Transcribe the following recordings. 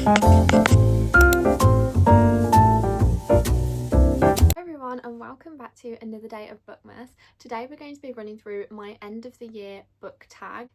And welcome back to another day of Bookmas. Today we're going to be running through my end of the year book tag,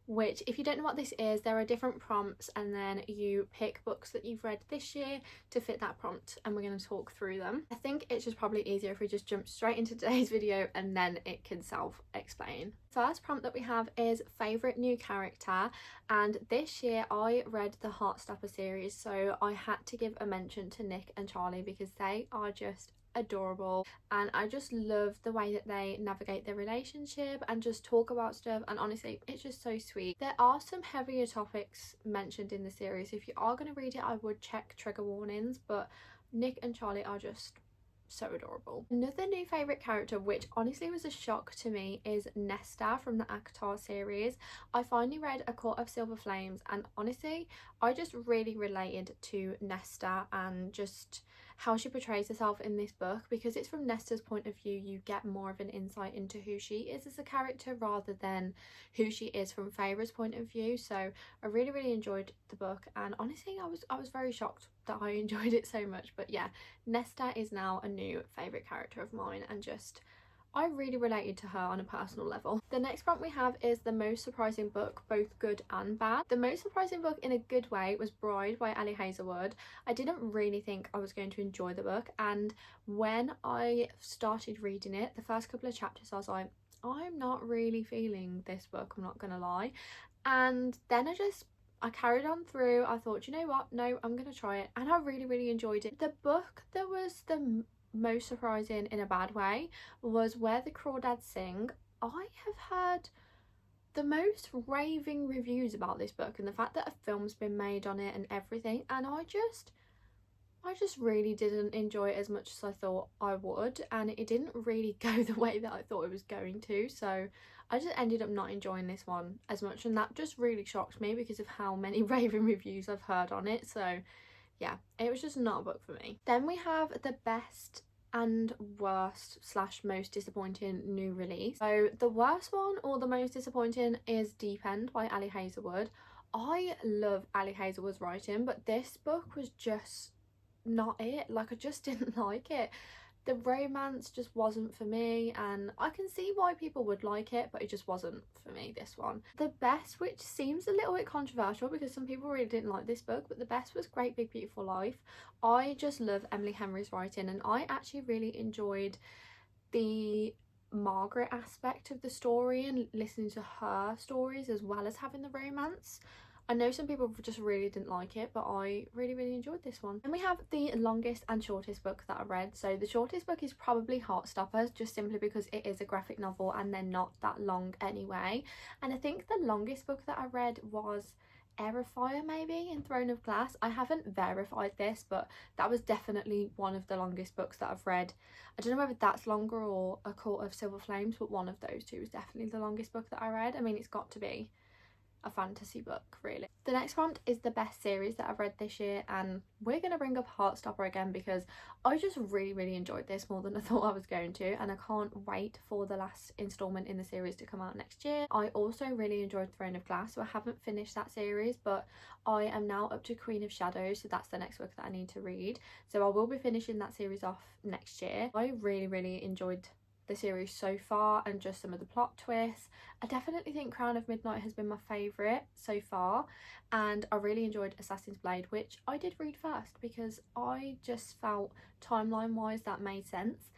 which, if you don't know what this is, there are different prompts and then you pick books that you've read this year to fit that prompt, and we're going to talk through them. I think it's just probably easier if we just jump straight into today's video and then it can self-explain. First prompt that we have is favourite new character, and this year I read the Heartstopper series, so I had to give a mention to Nick and Charlie because they are just adorable, and I just love the way that they navigate their relationship and just talk about stuff, and honestly it's just so sweet. There are some heavier topics mentioned in the series. If you are going to read it, I would check trigger warnings, but Nick and Charlie are just so adorable. Another new favourite character, which honestly was a shock to me, is Nesta from the Akatar series. I finally read A Court of Silver Flames, and honestly I just really related to Nesta and just how she portrays herself in this book, because it's from Nesta's point of view. You get more of an insight into who she is as a character rather than who she is from Feyre's point of view. So I really enjoyed the book, and honestly I was very shocked that I enjoyed it so much. But yeah, Nesta is now a new favourite character of mine, and just I really related to her on a personal level. The next prompt we have is the most surprising book, both good and bad. The most surprising book in a good way was Bride by Ali Hazelwood. I didn't really think I was going to enjoy the book, and when I started reading it, the first couple of chapters I was like, I'm not really feeling this book, I'm not gonna lie. And then I carried on through. I thought, you know what, no, I'm gonna try it, and I really enjoyed it. The book that was the most surprising in a bad way was Where the Crawdads Sing. I have heard the most raving reviews about this book, and the fact that a film's been made on it and everything, and I just really didn't enjoy it as much as I thought I would, and it didn't really go the way that I thought it was going to, so I just ended up not enjoying this one as much, and that just really shocked me because of how many raving reviews I've heard on it. So yeah, it was just not a book for me. Then we have the best and worst / most disappointing new release. So the worst one or the most disappointing is Deep End by Ali Hazelwood. I love Ali Hazelwood's writing, but this book was just not it. Like, I just didn't like it. The romance just wasn't for me, and I can see why people would like it, but it just wasn't for me, this one. The best, which seems a little bit controversial because some people really didn't like this book, but the best was Great Big Beautiful Life. I just love Emily Henry's writing, and I actually really enjoyed the Margaret aspect of the story and listening to her stories as well as having the romance. I know some people just really didn't like it, but I really enjoyed this one. And we have the longest and shortest book that I read. So the shortest book is probably Heartstopper, just simply because it is a graphic novel and they're not that long anyway. And I think the longest book that I read was Airfire, maybe, in Throne of Glass. I haven't verified this, but that was definitely one of the longest books that I've read. I don't know whether that's longer or A Court of Silver Flames, but one of those two is definitely the longest book that I read. I mean, it's got to be a fantasy book, really. The next prompt is the best series that I've read this year, and we're going to bring up Heartstopper again because I just really enjoyed this more than I thought I was going to, and I can't wait for the last installment in the series to come out next year. I also really enjoyed Throne of Glass, so I haven't finished that series, but I am now up to Queen of Shadows, so that's the next book that I need to read, so I will be finishing that series off next year. I really enjoyed the series so far, and just some of the plot twists. I definitely think Crown of Midnight has been my favourite so far, and I really enjoyed Assassin's Blade, which I did read first because I just felt timeline wise that made sense.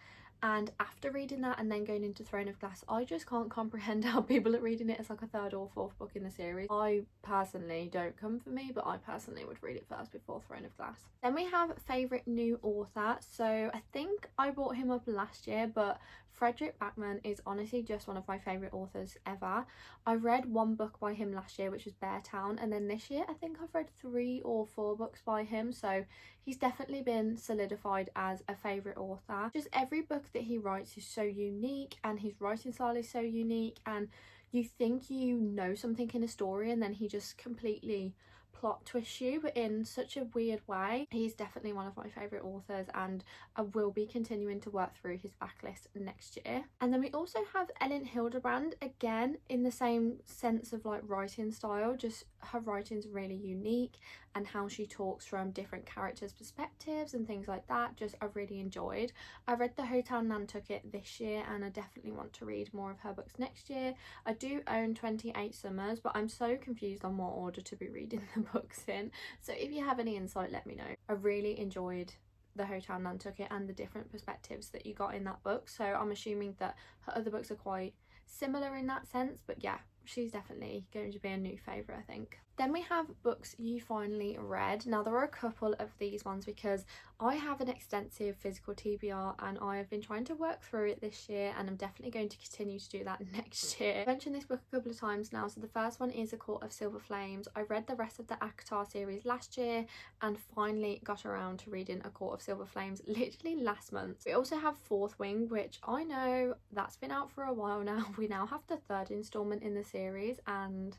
And after reading that and then going into Throne of Glass, I just can't comprehend how people are reading it as like a third or fourth book in the series. I personally don't come for me, but I personally would read it first before Throne of Glass. Then we have favourite new author. So I think I brought him up last year, but Frederick Backman is honestly just one of my favourite authors ever. I read one book by him last year, which was Beartown, and then this year I think I've read 3 or 4 books by him, so he's definitely been solidified as a favourite author. Just every book that he writes is so unique, and his writing style is so unique, and you think you know something in a story and then he just completely plot twist you, but in such a weird way. He's definitely one of my favourite authors, and I will be continuing to work through his backlist next year. And then we also have Ellen Hildebrand, again in the same sense of like writing style, just her writing's really unique, and how she talks from different characters' perspectives and things like that, just I really enjoyed. I read The Hotel Nantucket this year, and I definitely want to read more of her books next year. I do own 28 Summers, but I'm so confused on what order to be reading the books in, so if you have any insight, let me know. I really enjoyed The Hotel Nantucket and the different perspectives that you got in that book, so I'm assuming that her other books are quite similar in that sense, but yeah, she's definitely going to be a new favourite, I think. Then we have books you finally read. Now there are a couple of these ones because I have an extensive physical TBR and I have been trying to work through it this year, and I'm definitely going to continue to do that next year. I've mentioned this book a couple of times now. So the first one is A Court of Silver Flames. I read the rest of the ACOTAR series last year and finally got around to reading A Court of Silver Flames literally last month. We also have Fourth Wing, which I know that's been out for a while now. We now have the third installment in the series, and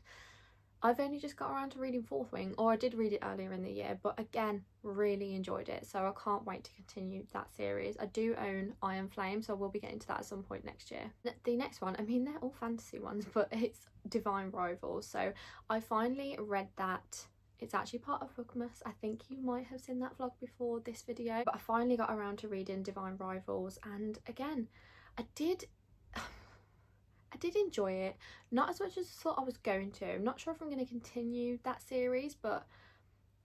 I've only just got around to reading Fourth Wing, or I did read it earlier in the year, but again, really enjoyed it, so I can't wait to continue that series. I do own Iron Flame, so I will be getting to that at some point next year. The next one, I mean, they're all fantasy ones, but it's Divine Rivals. So I finally read that. It's actually part of Bookmas. I think you might have seen that vlog before this video, but I finally got around to reading Divine Rivals, and again, I did enjoy it, not as much as I thought I was going to. I'm not sure if I'm going to continue that series, but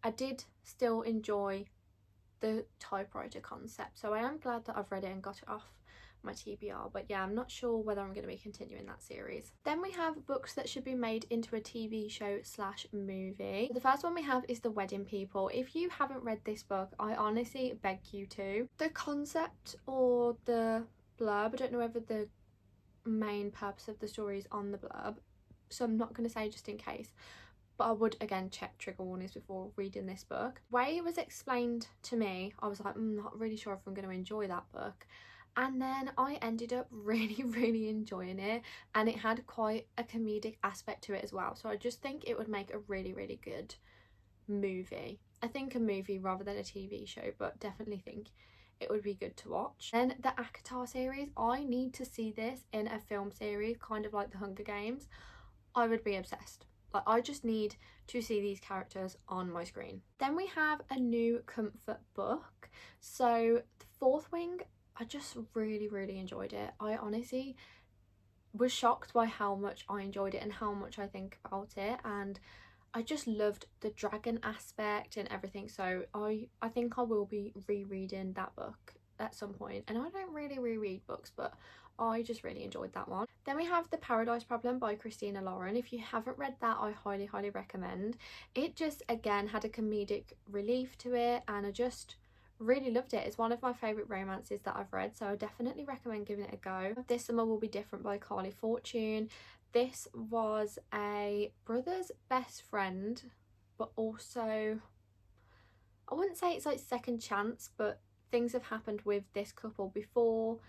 I did still enjoy the typewriter concept, so I am glad that I've read it and got it off my TBR. But yeah, I'm not sure whether I'm going to be continuing that series. Then we have books that should be made into a TV show / movie. The first one we have is The Wedding People. If you haven't read this book, I honestly beg you to. The concept or the blurb, I don't know whether the main purpose of the story is on the blurb, so I'm not going to say just in case, but I would again check trigger warnings before reading this book. The way it was explained to me, I was like, I'm not really sure if I'm going to enjoy that book, and then I ended up really enjoying it, and it had quite a comedic aspect to it as well, so I just think it would make a really good movie. I think a movie rather than a TV show, but definitely think it would be good to watch. Then the ACOTAR series, I need to see this in a film series, kind of like the Hunger Games. I would be obsessed. Like, I just need to see these characters on my screen. Then we have a new comfort book. So the Fourth Wing, I just really enjoyed it. I honestly was shocked by how much I enjoyed it and how much I think about it, and I just loved the dragon aspect and everything, so I think I will be rereading that book at some point. And I don't really reread books, but I just really enjoyed that one. Then we have The Paradise Problem by Christina Lauren. If you haven't read that, I highly recommend. It just again had a comedic relief to it, and I just really loved it. It's one of my favourite romances that I've read, so I definitely recommend giving it a go. This Summer Will Be Different by Carly Fortune. This was a brother's best friend, but also, I wouldn't say it's like second chance, but things have happened with this couple before,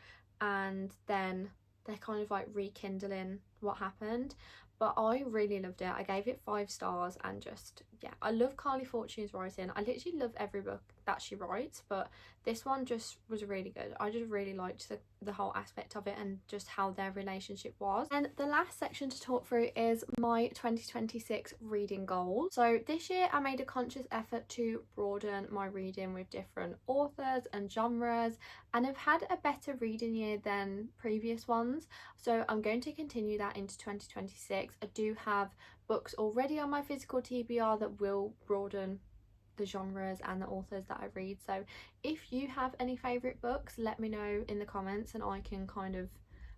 and then they're kind of like rekindling what happened. But I really loved it. I gave it 5 stars, and just, yeah, I love Carly Fortune's writing. I literally love every book that she writes, but this one just was really good. I just really liked the whole aspect of it and just how their relationship was. And the last section to talk through is my 2026 reading goals. So this year I made a conscious effort to broaden my reading with different authors and genres, and I've had a better reading year than previous ones, so I'm going to continue that into 2026. I do have books already on my physical TBR that will broaden the genres and the authors that I read, so if you have any favourite books, let me know in the comments and I can kind of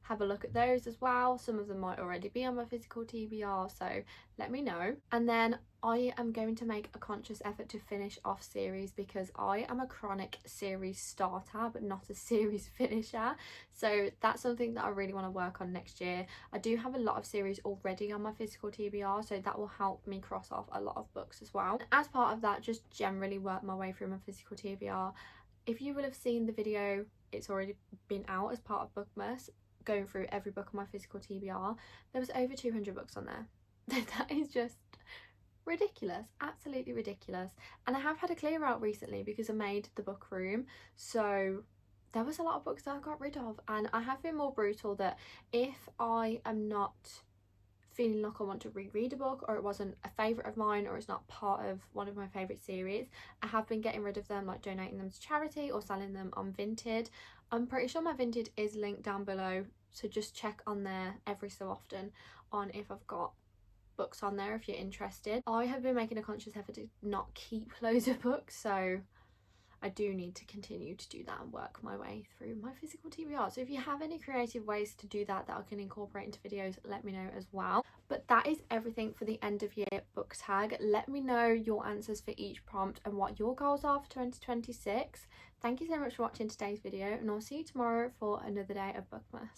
have a look at those as well. Some of them might already be on my physical TBR, so let me know. And then I am going to make a conscious effort to finish off series, because I am a chronic series starter but not a series finisher, so that's something that I really want to work on next year. I do have a lot of series already on my physical TBR, so that will help me cross off a lot of books as well. And as part of that, just generally work my way through my physical TBR. If you will have seen the video, it's already been out as part of Bookmas, going through every book on my physical TBR. There was over 200 books on there. That is just ridiculous, absolutely ridiculous. And I have had a clear out recently because I made the book room, so there was a lot of books that I got rid of, and I have been more brutal that if I am not feeling like I want to reread a book, or it wasn't a favourite of mine, or it's not part of one of my favourite series, I have been getting rid of them, like donating them to charity or selling them on Vinted. I'm pretty sure my Vinted is linked down below, so just check on there every so often on if I've got books on there if you're interested. I have been making a conscious effort to not keep loads of books, so I do need to continue to do that and work my way through my physical TBR. So if you have any creative ways to do that I can incorporate into videos, let me know as well. But that is everything for the end of year book tag. Let me know your answers for each prompt and what your goals are for 2026. Thank you so much for watching today's video, and I'll see you tomorrow for another day of Bookmas.